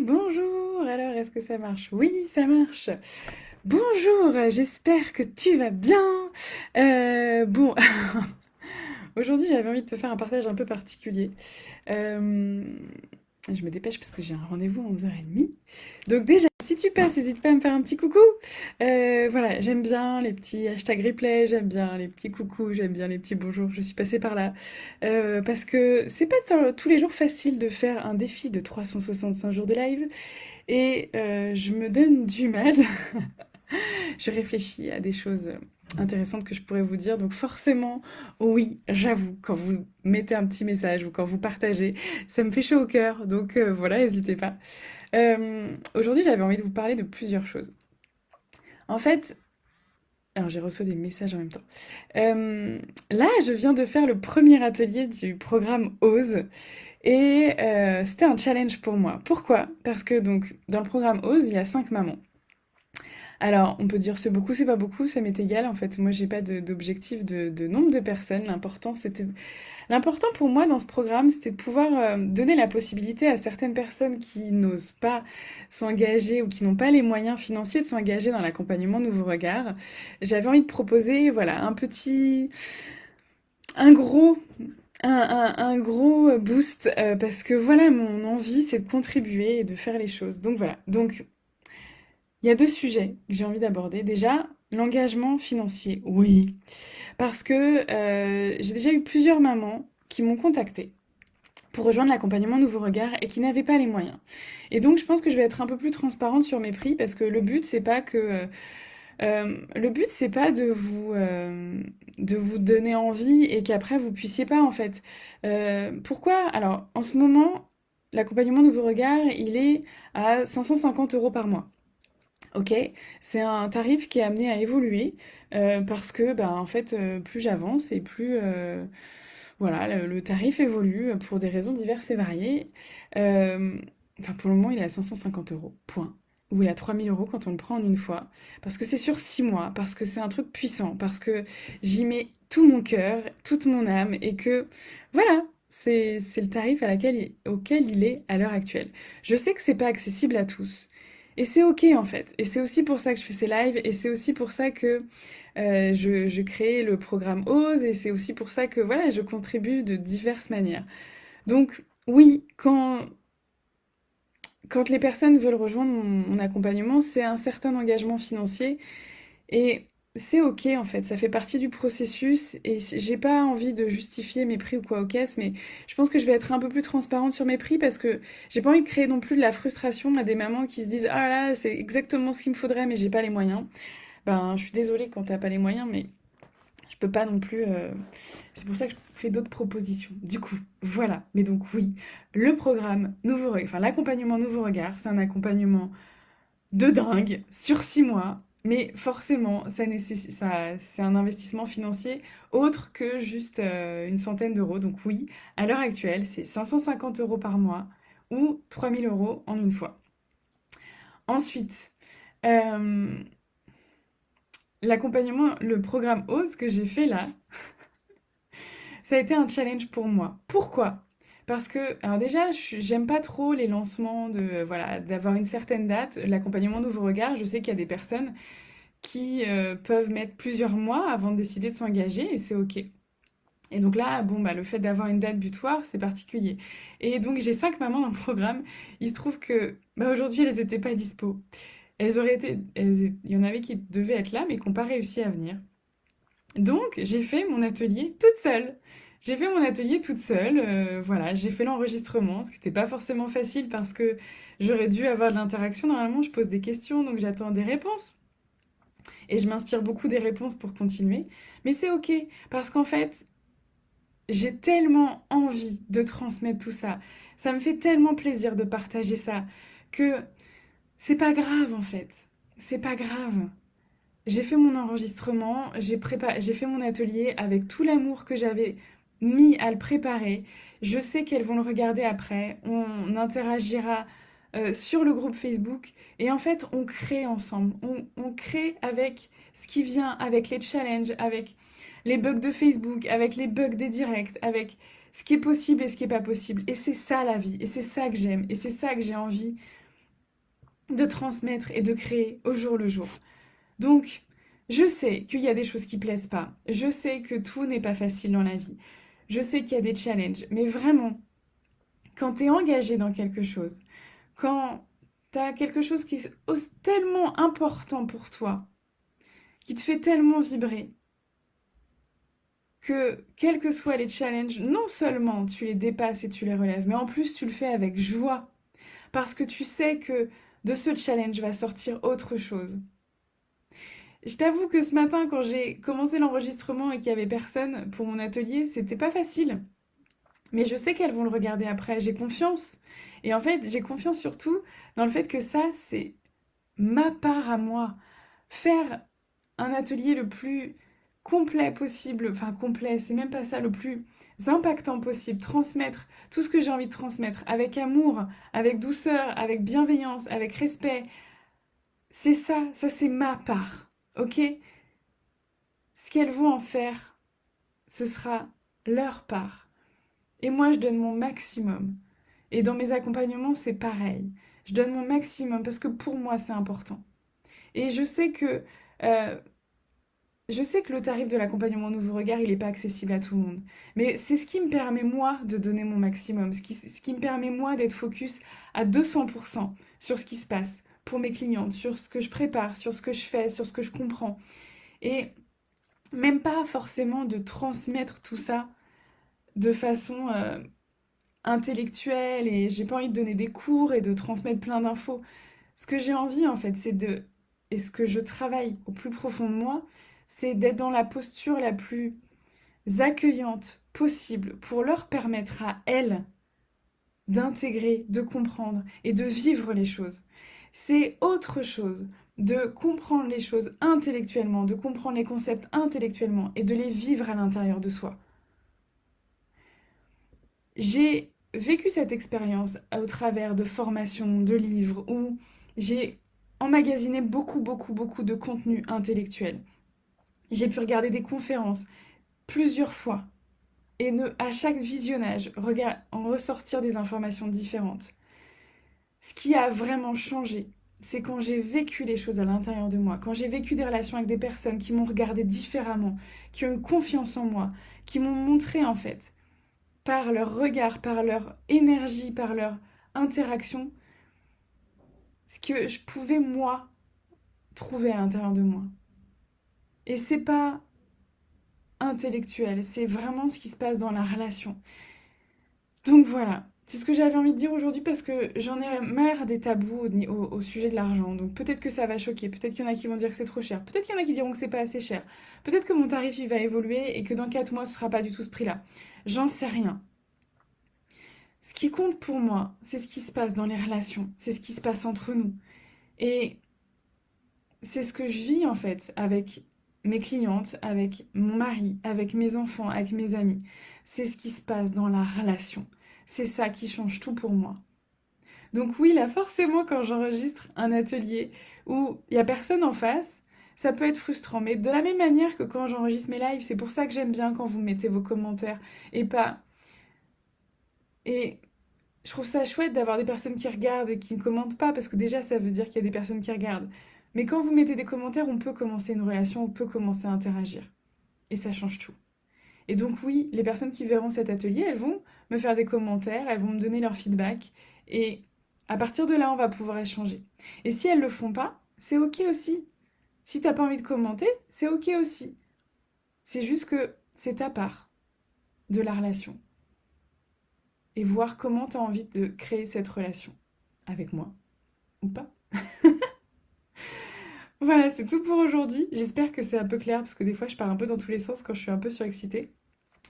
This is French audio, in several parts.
bonjour. Alors, est-ce que ça marche? Oui, ça marche. Bonjour, j'espère que tu vas bien. Bon, aujourd'hui, j'avais envie de te faire un partage un peu particulier. Euh, je me dépêche parce que j'ai un rendez-vous à 11h30. Donc déjà, si tu passes, n'hésite pas à me faire un petit coucou. Voilà, j'aime bien les petits hashtags replay, j'aime bien les petits coucous, j'aime bien les petits bonjours. Je suis passée par là. Parce que c'est pas tous les jours facile de faire un défi de 365 jours de live. Et je me donne du mal. Je réfléchis à des choses intéressantes que je pourrais vous dire. Donc forcément, oui, j'avoue, quand vous mettez un petit message ou quand vous partagez, ça me fait chaud au cœur. Donc voilà, n'hésitez pas. Aujourd'hui, j'avais envie de vous parler de plusieurs choses. En fait, alors j'ai reçu des messages en même temps. Là, je viens de faire le premier atelier du programme OSE. Et c'était un challenge pour moi. Pourquoi? Parce que donc dans le programme OSE, il y a 5 mamans. Alors, on peut dire c'est beaucoup, c'est pas beaucoup, ça m'est égal en fait. Moi, j'ai pas d'objectif de nombre de personnes. L'important pour moi dans ce programme, c'était de pouvoir donner la possibilité à certaines personnes qui n'osent pas s'engager ou qui n'ont pas les moyens financiers de s'engager dans l'accompagnement Nouveau Regard. J'avais envie de proposer, voilà, un gros, un gros boost parce que voilà, mon envie, c'est de contribuer et de faire les choses. Donc voilà. Donc il y a deux sujets que j'ai envie d'aborder. Déjà, l'engagement financier. Oui, parce que j'ai déjà eu plusieurs mamans qui m'ont contactée pour rejoindre l'accompagnement Nouveau Regard et qui n'avaient pas les moyens. Et donc, je pense que je vais être un peu plus transparente sur mes prix parce que le but, c'est pas que le but, c'est pas de vous donner envie et qu'après vous puissiez pas en fait. Pourquoi? Alors, en ce moment, l'accompagnement Nouveau Regard, il est à 550 euros par mois. Ok, c'est un tarif qui est amené à évoluer parce que, bah, en fait, plus j'avance et plus, voilà, le tarif évolue pour des raisons diverses et variées. Euh, enfin, pour le moment, il est à 550 euros, point. Ou il est à 3000 € quand on le prend en une fois. Parce que c'est sur 6 mois, parce que c'est un truc puissant, parce que j'y mets tout mon cœur, toute mon âme, et que, voilà, c'est le tarif auquel il est à l'heure actuelle. Je sais que c'est pas accessible à tous. Et c'est ok en fait. Et c'est aussi pour ça que je fais ces lives. Et c'est aussi pour ça que je crée le programme OSE. Et c'est aussi pour ça que voilà, je contribue de diverses manières. Donc oui, quand les personnes veulent rejoindre mon accompagnement, c'est un certain engagement financier. Et c'est ok en fait, ça fait partie du processus. Et j'ai pas envie de justifier mes prix ou quoi aux caisses, mais je pense que je vais être un peu plus transparente sur mes prix parce que j'ai pas envie de créer non plus de la frustration à des mamans qui se disent ah là, c'est exactement ce qu'il me faudrait, mais j'ai pas les moyens. Ben, je suis désolée quand t'as pas les moyens, mais je peux pas non plus. C'est pour ça que je fais d'autres propositions. Du coup, voilà. Mais donc oui, le programme enfin l'accompagnement Nouveau Regard, c'est un accompagnement de dingue sur 6 mois. Mais forcément, c'est un investissement financier autre que juste une centaine d'euros. Donc oui, à l'heure actuelle, c'est 550 euros par mois ou 3000 € en une fois. Ensuite, euh, l'accompagnement, le programme OSE que j'ai fait là, ça a été un challenge pour moi. Pourquoi? Parce que, alors déjà, j'aime pas trop les lancements voilà, d'avoir une certaine date. L'accompagnement Nouveau Regard, je sais qu'il y a des personnes qui peuvent mettre plusieurs mois avant de décider de s'engager et c'est ok. Et donc là, bon, bah, le fait d'avoir une date butoir, c'est particulier. Et donc j'ai 5 mamans dans le programme. Il se trouve que bah, aujourd'hui, elles n'étaient pas dispo. Il y en avait qui devaient être là, mais qui n'ont pas réussi à venir. Donc, j'ai fait mon atelier toute seule. J'ai fait mon atelier toute seule, voilà, j'ai fait l'enregistrement, ce qui n'était pas forcément facile parce que j'aurais dû avoir de l'interaction. Normalement, je pose des questions, donc j'attends des réponses. Et je m'inspire beaucoup des réponses pour continuer. Mais c'est ok, parce qu'en fait, j'ai tellement envie de transmettre tout ça. Ça me fait tellement plaisir de partager ça que c'est pas grave en fait. C'est pas grave. J'ai fait mon enregistrement, j'ai fait mon atelier avec tout l'amour que j'avais mis à le préparer. Je sais qu'elles vont le regarder après. On interagira sur le groupe Facebook. Et en fait, on crée ensemble. On crée avec ce qui vient, avec les challenges, avec les bugs de Facebook, avec les bugs des directs, avec ce qui est possible et ce qui n'est pas possible. Et c'est ça la vie. Et c'est ça que j'aime. Et c'est ça que j'ai envie. de transmettre et de créer au jour le jour. Donc, je sais qu'il y a des choses qui plaisent pas. Je sais que tout n'est pas facile dans la vie. Je sais qu'il y a des challenges. Mais vraiment, quand tu es engagé dans quelque chose, quand tu as quelque chose qui est tellement important pour toi, qui te fait tellement vibrer, que quels que soient les challenges, non seulement tu les dépasses et tu les relèves, mais en plus tu le fais avec joie, parce que tu sais que de ce challenge va sortir autre chose. Je t'avoue que ce matin, quand j'ai commencé l'enregistrement et qu'il y avait personne pour mon atelier, c'était pas facile. Mais je sais qu'elles vont le regarder après, j'ai confiance. Et en fait, j'ai confiance surtout dans le fait que ça, c'est ma part à moi. Faire un atelier le plus complet possible, enfin complet, c'est même pas ça, le plus impactant possible, transmettre tout ce que j'ai envie de transmettre avec amour, avec douceur, avec bienveillance, avec respect. C'est ça c'est ma part, ok? Ce qu'elles vont en faire, ce sera leur part. Et moi, je donne mon maximum. Et dans mes accompagnements, c'est pareil. Je donne mon maximum parce que pour moi, c'est important. Et euh, je sais que le tarif de l'accompagnement Nouveau Regard, il n'est pas accessible à tout le monde. Mais c'est ce qui me permet, moi, de donner mon maximum. Ce qui me permet, moi, d'être focus à 200% sur ce qui se passe pour mes clientes, sur ce que je prépare, sur ce que je fais, sur ce que je comprends. Et même pas forcément de transmettre tout ça de façon intellectuelle et j'ai pas envie de donner des cours et de transmettre plein d'infos. Ce que j'ai envie en fait, et ce que je travaille au plus profond de moi, c'est d'être dans la posture la plus accueillante possible pour leur permettre à elles d'intégrer, de comprendre et de vivre les choses. C'est autre chose de comprendre les choses intellectuellement, de comprendre les concepts intellectuellement et de les vivre à l'intérieur de soi. J'ai vécu cette expérience au travers de formations, de livres, où j'ai emmagasiné beaucoup de contenu intellectuel. J'ai pu regarder des conférences plusieurs fois et à chaque visionnage, en ressortir des informations différentes. Ce qui a vraiment changé, c'est quand j'ai vécu les choses à l'intérieur de moi, quand j'ai vécu des relations avec des personnes qui m'ont regardé différemment, qui ont eu confiance en moi, qui m'ont montré en fait par leur regard, par leur énergie, par leur interaction, ce que je pouvais, moi, trouver à l'intérieur de moi. Et c'est pas intellectuel, c'est vraiment ce qui se passe dans la relation. Donc voilà, c'est ce que j'avais envie de dire aujourd'hui parce que j'en ai marre des tabous au sujet de l'argent. Donc peut-être que ça va choquer, peut-être qu'il y en a qui vont dire que c'est trop cher, peut-être qu'il y en a qui diront que c'est pas assez cher, peut-être que mon tarif il va évoluer et que dans 4 mois ce sera pas du tout ce prix-là. J'en sais rien. Ce qui compte pour moi, c'est ce qui se passe dans les relations, c'est ce qui se passe entre nous. Et c'est ce que je vis en fait avec mes clientes, avec mon mari, avec mes enfants, avec mes amis. C'est ce qui se passe dans la relation. C'est ça qui change tout pour moi. Donc oui, là forcément quand j'enregistre un atelier où il n'y a personne en face, ça peut être frustrant. Mais de la même manière que quand j'enregistre mes lives, c'est pour ça que j'aime bien quand vous mettez vos commentaires et pas... Et je trouve ça chouette d'avoir des personnes qui regardent et qui ne commentent pas, parce que déjà, ça veut dire qu'il y a des personnes qui regardent. Mais quand vous mettez des commentaires, on peut commencer une relation, on peut commencer à interagir. Et ça change tout. Et donc oui, les personnes qui verront cet atelier, elles vont me faire des commentaires, elles vont me donner leur feedback. Et à partir de là, on va pouvoir échanger. Et si elles le font pas, c'est ok aussi. Si t'as pas envie de commenter, c'est ok aussi. C'est juste que c'est ta part de la relation. Et voir comment tu as envie de créer cette relation. Avec moi. Ou pas. Voilà, c'est tout pour aujourd'hui. J'espère que c'est un peu clair parce que des fois je pars un peu dans tous les sens quand je suis un peu surexcitée.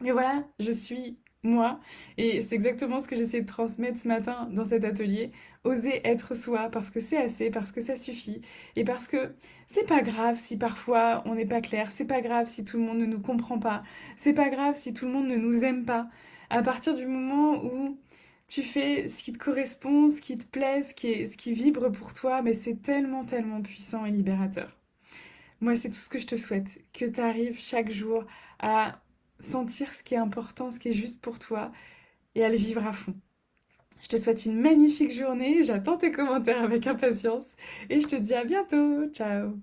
Mais voilà, je suis moi et c'est exactement ce que j'essaie de transmettre ce matin dans cet atelier. Oser être soi parce que c'est assez, parce que ça suffit et parce que c'est pas grave si parfois on n'est pas clair, c'est pas grave si tout le monde ne nous comprend pas, c'est pas grave si tout le monde ne nous aime pas. À partir du moment où tu fais ce qui te correspond, ce qui te plaît, ce qui vibre pour toi, mais c'est tellement puissant et libérateur. Moi, c'est tout ce que je te souhaite, que tu arrives chaque jour à sentir ce qui est important, ce qui est juste pour toi, et à le vivre à fond. Je te souhaite une magnifique journée, j'attends tes commentaires avec impatience et je te dis à bientôt. Ciao!